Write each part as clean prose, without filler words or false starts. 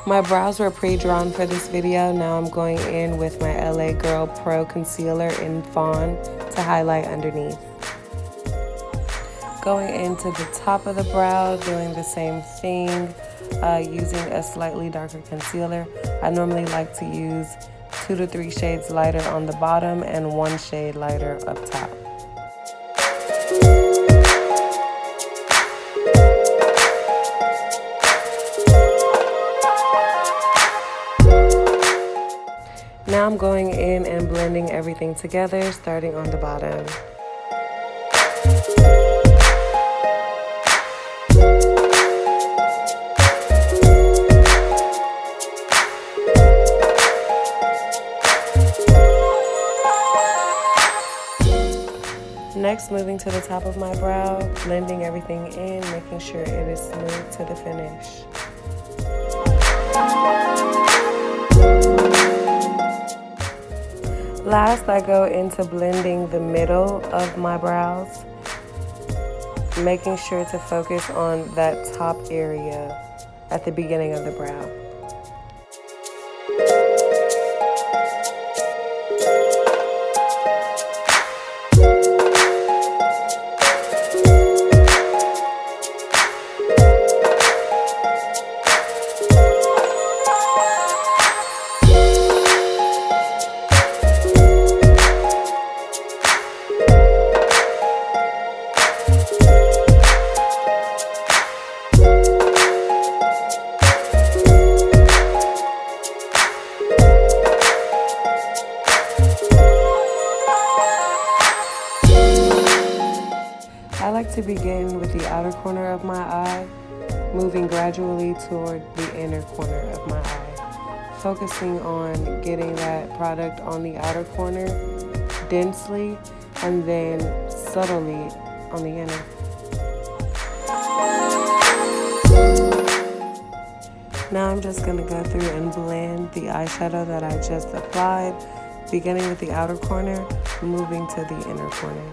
My brows were pre-drawn for this video. Now I'm going in with my LA Girl Pro Concealer in Fawn to highlight underneath. Going into the top of the brow, doing the same thing, using a slightly darker concealer. I normally like to use 2 to 3 shades lighter on the bottom and 1 shade lighter up top. Now I'm going in and blending everything together, starting on the bottom. Next, moving to the top of my brow, blending everything in, making sure it is smooth to the finish. Last, I go into blending the middle of my brows, making sure to focus on that top area at the beginning of the brow. I like to begin with the outer corner of my eye, moving gradually toward the inner corner of my eye, focusing on getting that product on the outer corner densely and then subtly on the inner. Now I'm just going to go through and blend the eyeshadow that I just applied, beginning with the outer corner, moving to the inner corner.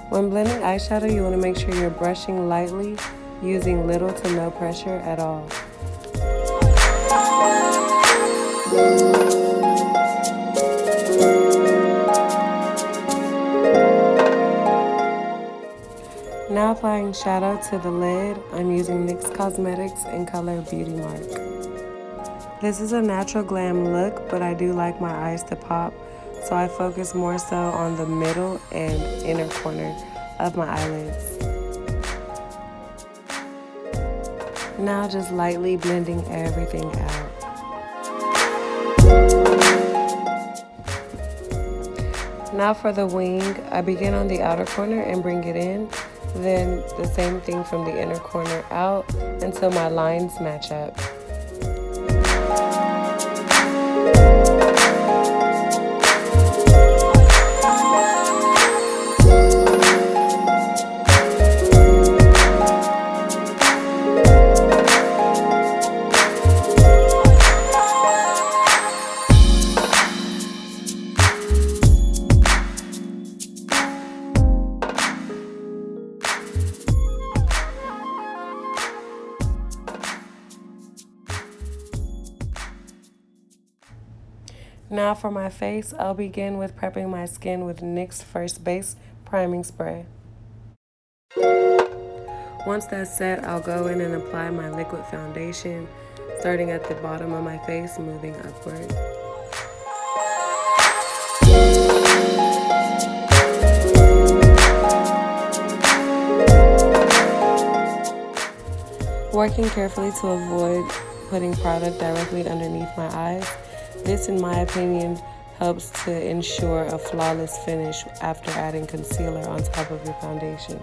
When blending eyeshadow, you want to make sure you're brushing lightly, using little to no pressure at all. Now applying shadow to the lid, I'm using NYX Cosmetics in color Beauty Mark. This is a natural glam look, but I do like my eyes to pop, so I focus more so on the middle and inner corner of my eyelids. Now just lightly blending everything out. Now for the wing, I begin on the outer corner and bring it in, then the same thing from the inner corner out until my lines match up. Now for my face, I'll begin with prepping my skin with NYX First Base Priming Spray. Once that's set, I'll go in and apply my liquid foundation, starting at the bottom of my face, moving upward. Working carefully to avoid putting product directly underneath my eyes. This, in my opinion, helps to ensure a flawless finish after adding concealer on top of your foundation.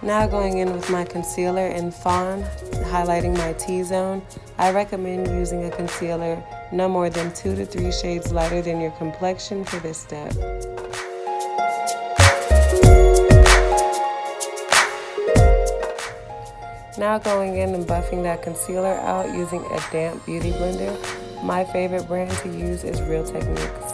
Now going in with my concealer in Fawn, highlighting my T-zone. I recommend using a concealer no more than 2 to 3 shades lighter than your complexion for this step. Now going in and buffing that concealer out using a damp beauty blender. My favorite brand to use is Real Techniques.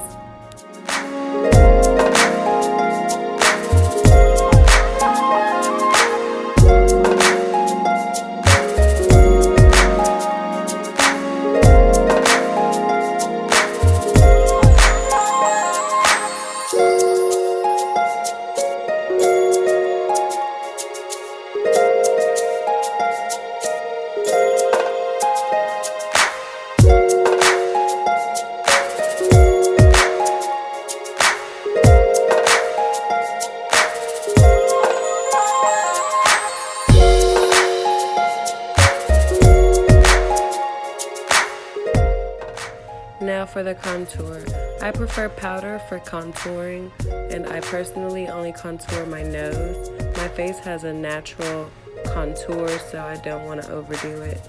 Now for the contour. I prefer powder for contouring, and I personally only contour my nose. My face has a natural contour, so I don't want to overdo it.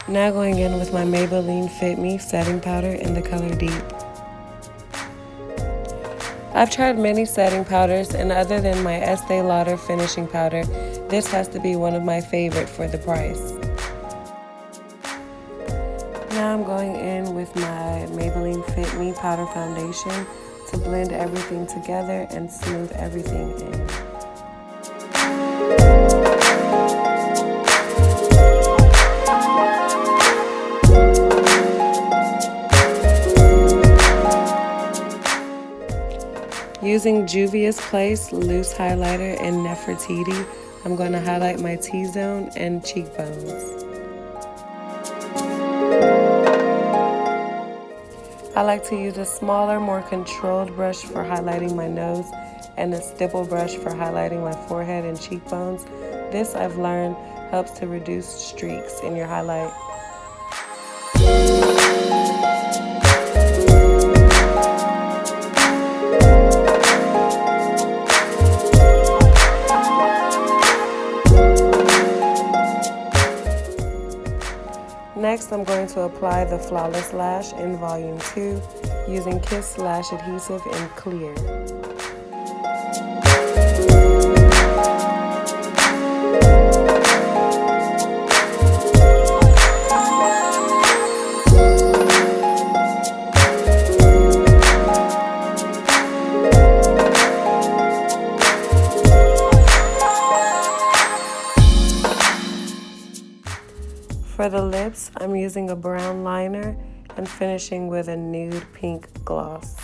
Now going in with my Maybelline Fit Me setting powder in the color Deep. I've tried many setting powders, and other than my Estee Lauder finishing powder, this has to be one of my favorite for the price. Now I'm going in with my Maybelline Fit Me powder foundation to blend everything together and smooth everything in. Using Juvia's Place loose highlighter in Nefertiti, I'm going to highlight my T-zone and cheekbones. I like to use a smaller, more controlled brush for highlighting my nose and a stipple brush for highlighting my forehead and cheekbones. This, I've learned, helps to reduce streaks in your highlight. Next, I'm going to apply the Flawless Lash in Volume 2 using Kiss Lash Adhesive in Clear. For the lips, I'm using a brown liner and finishing with a nude pink gloss.